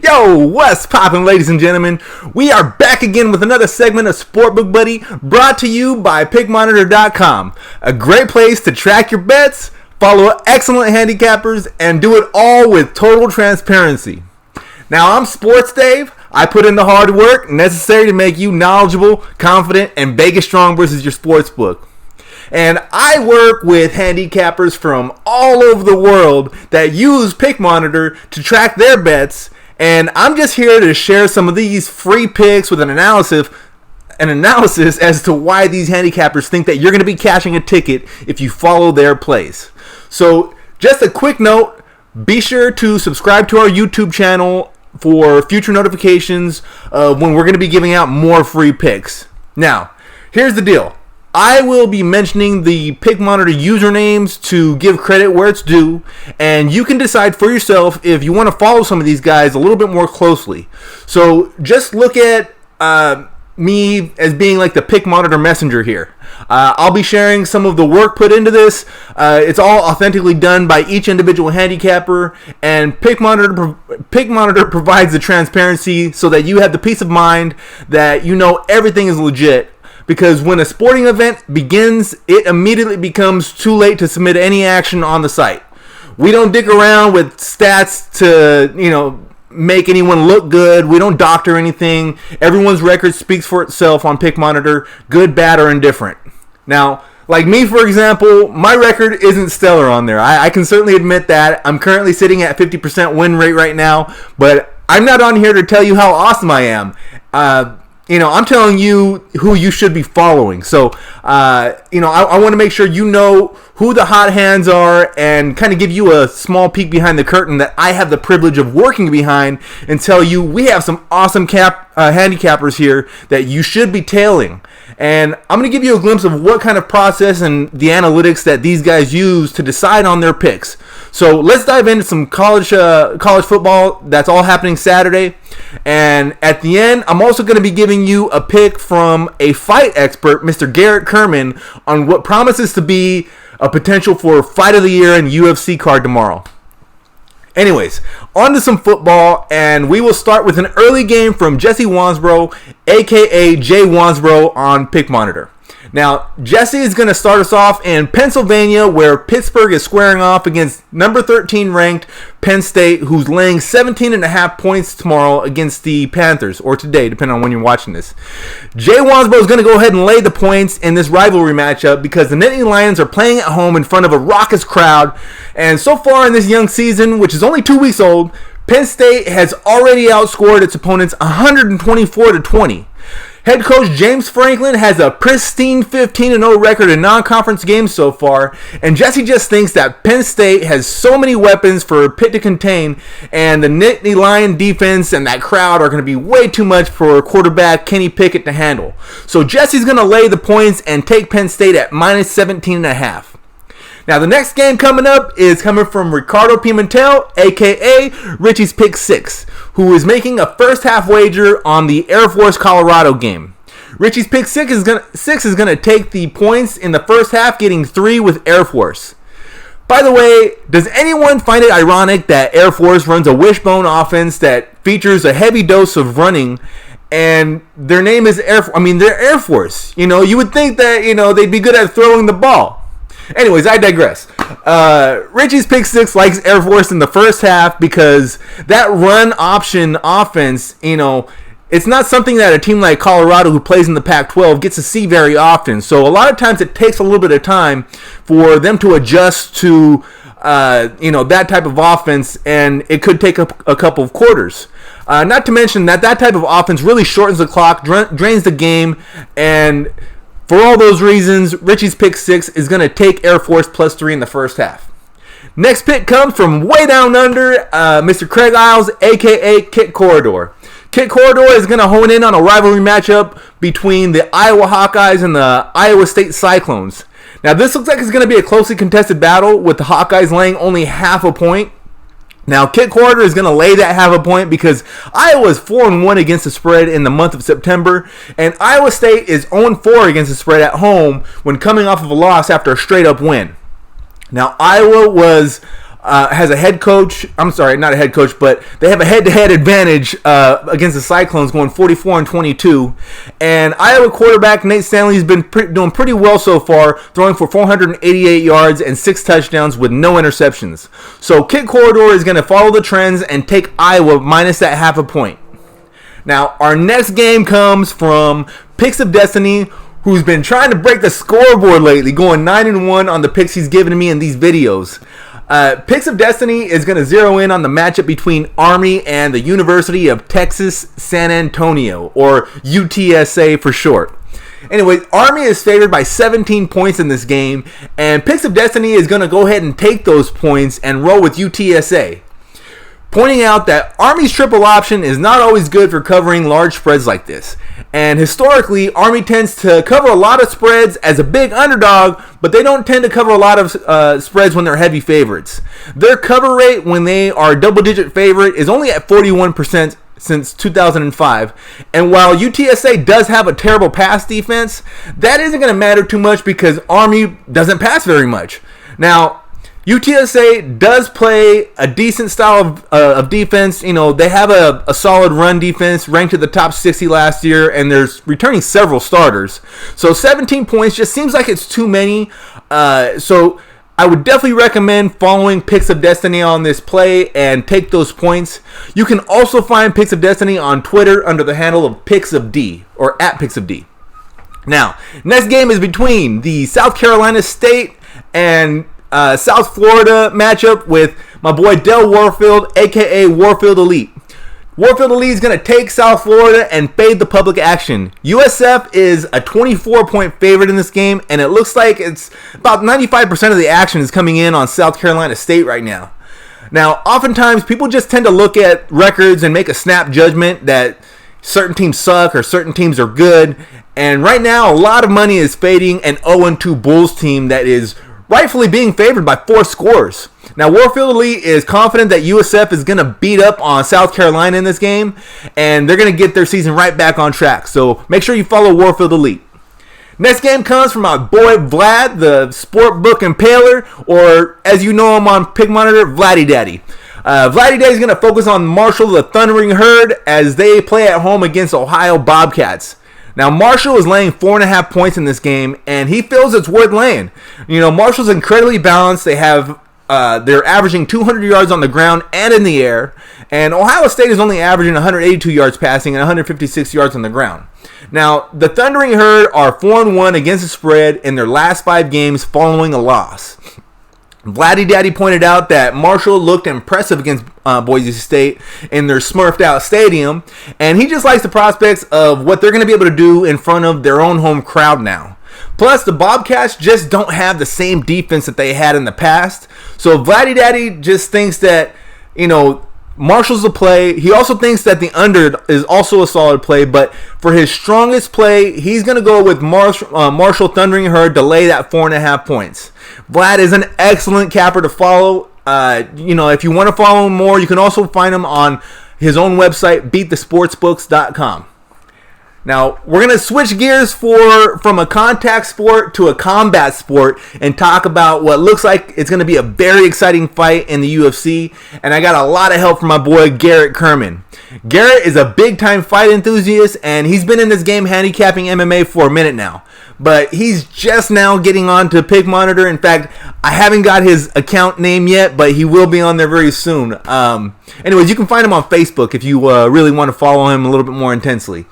Yo, what's poppin', ladies and gentlemen? We are back again with another segment of Sportbook Buddy, brought to you by PickMonitor.com. A great place to track your bets, follow excellent handicappers, and do it all with total transparency. Now, I'm Sports Dave. I put in the hard work necessary to make you knowledgeable, confident, and Vegas strong versus your sportsbook. And I work with handicappers from all over the world that use PickMonitor to track their bets. And I'm just here to share some of these free picks with an analysis as to why these handicappers think that you're going to be cashing a ticket if you follow their plays. So just a quick note, be sure to subscribe to our YouTube channel for future notifications when we're going to be giving out more free picks. Now, here's the deal. I will be mentioning the PickMonitor usernames to give credit where it's due, and you can decide for yourself if you want to follow some of these guys a little bit more closely. So just look at me as being like the PickMonitor messenger here. I'll be sharing some of the work put into this. It's all authentically done by each individual handicapper, and PickMonitor provides the transparency so that you have the peace of mind that you know everything is legit. Because when a sporting event begins, it immediately becomes too late to submit any action on the site. We don't dick around with stats to, make anyone look good. We don't doctor anything. Everyone's record speaks for itself on PickMonitor, good, bad, or indifferent. Now, like me, for example, my record isn't stellar on there. I can certainly admit that. I'm currently sitting at 50% win rate right now, but I'm not on here to tell you how awesome I am. I'm telling you who you should be following. So, I want to make sure you know who the hot hands are and kind of give you a small peek behind the curtain that I have the privilege of working behind and tell you we have some awesome handicappers here that you should be tailing. And I'm going to give you a glimpse of what kind of process and the analytics that these guys use to decide on their picks. So let's dive into some college football. That's all happening Saturday. And at the end, I'm also going to be giving you a pick from a fight expert, Mr. Garrett Kerman, on what promises to be a potential for Fight of the Year and UFC card tomorrow. Anyways, on to some football, and we will start with an early game from Jesse Wansbrough, a.k.a. Jay Wansbrough, on PickMonitor. Now, Jesse is going to start us off in Pennsylvania, where Pittsburgh is squaring off against number 13 ranked Penn State, who's laying 17.5 points tomorrow against the Panthers, or today, depending on when you're watching this. Jay Wansbrough is going to go ahead and lay the points in this rivalry matchup because the Nittany Lions are playing at home in front of a raucous crowd, and so far in this young season, which is only 2 weeks old, Penn State has already outscored its opponents 124-20. Head coach James Franklin has a pristine 15-0 record in non-conference games so far, and Jesse just thinks that Penn State has so many weapons for Pitt to contain, and the Nittany Lion defense and that crowd are going to be way too much for quarterback Kenny Pickett to handle. So Jesse's going to lay the points and take Penn State at minus 17.5. Now, the next game coming up is coming from Ricardo Pimentel, a.k.a. Richie's Pick 6, who is making a first-half wager on the Air Force Colorado game. Richie's Pick 6 is going to take the points in the first half, getting 3 with Air Force. By the way, does anyone find it ironic that Air Force runs a wishbone offense that features a heavy dose of running, and their name is they're Air Force. You would think that, they'd be good at throwing the ball. Anyways, I digress. Richie's Pick 6 likes Air Force in the first half because that run option offense, it's not something that a team like Colorado, who plays in the Pac-12, gets to see very often. So a lot of times it takes a little bit of time for them to adjust to, that type of offense, and it could take a couple of quarters. Not to mention that type of offense really shortens the clock, drains the game, and for all those reasons, Richie's Pick 6 is going to take Air Force plus 3 in the first half. Next pick comes from way down under, Mr. Craig Isles, a.k.a. Kit Corridor. Kit Corridor is going to hone in on a rivalry matchup between the Iowa Hawkeyes and the Iowa State Cyclones. Now, this looks like it's going to be a closely contested battle, with the Hawkeyes laying only half a point. Now, Kit Corridor is going to lay that half a point because Iowa is 4-1 against the spread in the month of September, and Iowa State is 0-4 against the spread at home when coming off of a loss after a straight-up win. Now, Iowa was has a head coach. I'm sorry, not a head coach, but they have a head-to-head advantage against the Cyclones, going 44-22. And Iowa quarterback Nate Stanley's been doing pretty well so far, throwing for 488 yards and 6 touchdowns with no interceptions. So Kit Corridor is going to follow the trends and take Iowa minus that half a point. Now, our next game comes from Picks of Destiny, who's been trying to break the scoreboard lately, going 9-1 on the picks he's given me in these videos. Picks of Destiny is going to zero in on the matchup between Army and the University of Texas San Antonio, or UTSA for short. Anyway, Army is favored by 17 points in this game, and Picks of Destiny is going to go ahead and take those points and roll with UTSA, pointing out that Army's triple option is not always good for covering large spreads like this. And historically, Army tends to cover a lot of spreads as a big underdog, but they don't tend to cover a lot of spreads when they're heavy favorites. Their cover rate when they are a double-digit favorite is only at 41% since 2005. And while UTSA does have a terrible pass defense, that isn't going to matter too much because Army doesn't pass very much. Now, UTSA does play a decent style of defense. You know, they have a solid run defense, ranked to the top 60 last year, and there's returning several starters. So 17 points just seems like it's too many. So I would definitely recommend following Picks of Destiny on this play and take those points. You can also find Picks of Destiny on Twitter under the handle of Picks of D, or at Picks of D. Now, next game is between the South Carolina State and South Florida matchup with my boy Del Warfield, aka Warfield Elite. Warfield Elite is going to take South Florida and fade the public action. USF is a 24-point favorite in this game, and it looks like it's about 95% of the action is coming in on South Carolina State right now. Now, oftentimes people just tend to look at records and make a snap judgment that certain teams suck or certain teams are good. And right now, a lot of money is fading an 0-2 Bulls team that is rightfully being favored by 4 scores. Now, Warfield Elite is confident that USF is going to beat up on South Carolina in this game, and they're going to get their season right back on track. So make sure you follow Warfield Elite. Next game comes from my boy Vlad, the sport book impaler, or as you know him on Pick Monitor, Vladdy Daddy. Vladdy Daddy is going to focus on Marshall, the Thundering Herd, as they play at home against Ohio Bobcats. Now, Marshall is laying 4.5 points in this game, and he feels it's worth laying. You know, Marshall's incredibly balanced. They're averaging 200 yards on the ground and in the air, and Ohio State is only averaging 182 yards passing and 156 yards on the ground. Now, the Thundering Herd are 4-1 against the spread in their last 5 games following a loss. Vladdy Daddy pointed out that Marshall looked impressive against Boise State in their smurfed out stadium, and he just likes the prospects of what they're going to be able to do in front of their own home crowd now. Plus, the Bobcats just don't have the same defense that they had in the past, so Vladdy Daddy just thinks that, you know, Marshall's the play. He also thinks that the under is also a solid play, but for his strongest play, he's going to go with Marshall Thundering Herd to lay that 4.5 points. Vlad is an excellent capper to follow. You know, if you want to follow him more, you can also find him on his own website, beatthesportsbooks.com. Now, we're going to switch gears from a contact sport to a combat sport and talk about what looks like it's going to be a very exciting fight in the UFC. And I got a lot of help from my boy Garrett Kerman. Garrett is a big-time fight enthusiast, and he's been in this game handicapping MMA for a minute now. But he's just now getting on to Pick Monitor. In fact, I haven't got his account name yet, but he will be on there very soon. Anyways, you can find him on Facebook if you really want to follow him a little bit more intensely.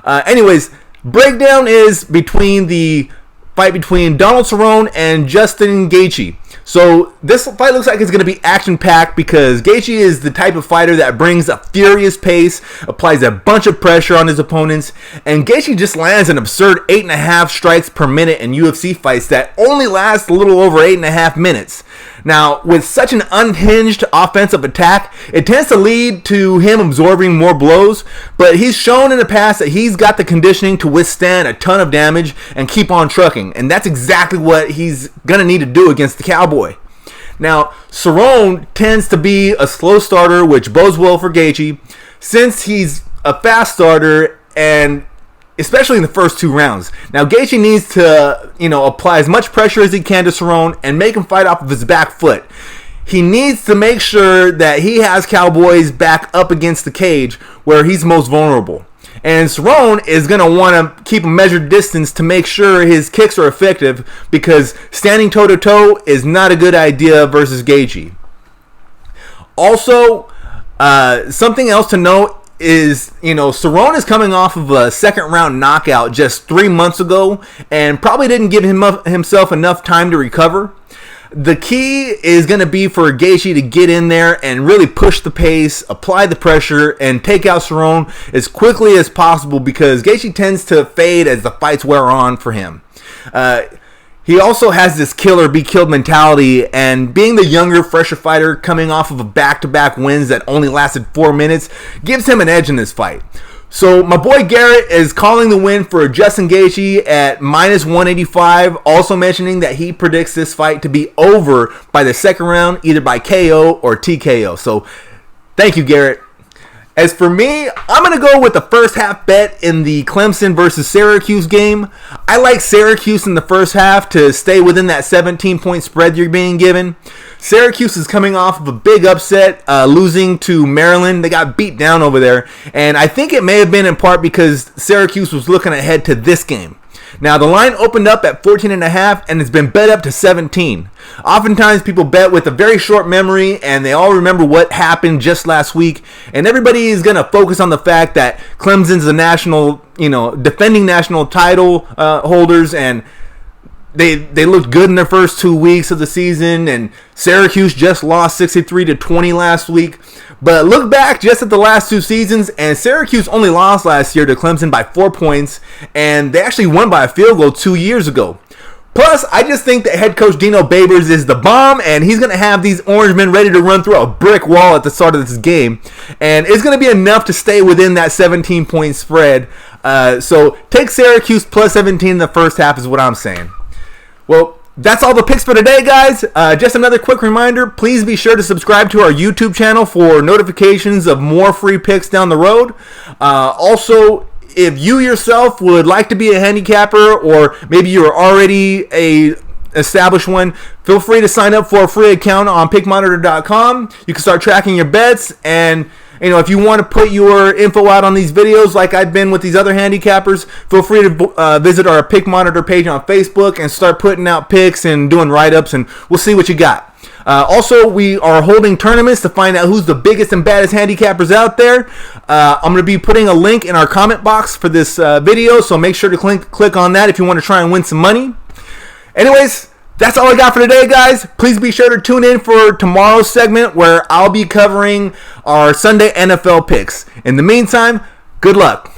Anyways, breakdown is between the fight between Donald Cerrone and Justin Gaethje. So this fight looks like it's going to be action-packed because Gaethje is the type of fighter that brings a furious pace, applies a bunch of pressure on his opponents, and Gaethje just lands an absurd 8.5 strikes per minute in UFC fights that only last a little over 8.5 minutes. Now, with such an unhinged offensive attack, it tends to lead to him absorbing more blows, but he's shown in the past that he's got the conditioning to withstand a ton of damage and keep on trucking, and that's exactly what he's going to need to do against the Cowboy. Now, Cerrone tends to be a slow starter, which bodes well for Gaethje, since he's a fast starter, and especially in the first 2 rounds. Now, Gaethje needs to, apply as much pressure as he can to Cerrone and make him fight off of his back foot. he needs to make sure that he has Cowboys back up against the cage where he's most vulnerable. And Cerrone is going to want to keep a measured distance to make sure his kicks are effective, because standing toe-to-toe is not a good idea versus Gaethje. Also, something else to note is, Cerrone is coming off of a second-round knockout just 3 months ago and probably didn't give himself enough time to recover. The key is going to be for Gaethje to get in there and really push the pace, apply the pressure, and take out Cerrone as quickly as possible, because Gaethje tends to fade as the fights wear on for him. He also has this kill or be killed mentality, and being the younger, fresher fighter coming off of a back-to-back wins that only lasted 4 minutes gives him an edge in this fight. So my boy Garrett is calling the win for Justin Gaethje at -185, also mentioning that he predicts this fight to be over by the second round, either by KO or TKO. So thank you, Garrett. As for me, I'm going to go with the first half bet in the Clemson versus Syracuse game. I like Syracuse in the first half to stay within that 17-point spread you're being given. Syracuse is coming off of a big upset, losing to Maryland. They got beat down over there, and I think it may have been in part because Syracuse was looking ahead to this game. Now, the line opened up at 14.5 and it's been bet up to 17. Oftentimes, people bet with a very short memory and they all remember what happened just last week. And everybody is going to focus on the fact that Clemson's the national, defending national title holders, and they looked good in their first 2 weeks of the season. And Syracuse just lost 63-20 last week. But look back just at the last 2 seasons, and Syracuse only lost last year to Clemson by 4 points, and they actually won by a field goal 2 years ago. Plus, I just think that head coach Dino Babers is the bomb, and he's going to have these orange men ready to run through a brick wall at the start of this game. And it's going to be enough to stay within that 17-point spread. So take Syracuse plus 17 in the first half is what I'm saying. Well, that's all the picks for today, guys. Just another quick reminder, please be sure to subscribe to our YouTube channel for notifications of more free picks down the road. Also, if you yourself would like to be a handicapper, or maybe you're already a established one, feel free to sign up for a free account on pickmonitor.com. You can start tracking your bets, and if you want to put your info out on these videos like I've been with these other handicappers, feel free to visit our Pick Monitor page on Facebook and start putting out picks and doing write-ups, and we'll see what you got. Also, we are holding tournaments to find out who's the biggest and baddest handicappers out there. I'm going to be putting a link in our comment box for this video, so make sure to click on that if you want to try and win some money. Anyways, that's all I got for today, guys. Please be sure to tune in for tomorrow's segment where I'll be covering our Sunday NFL picks. In the meantime, good luck.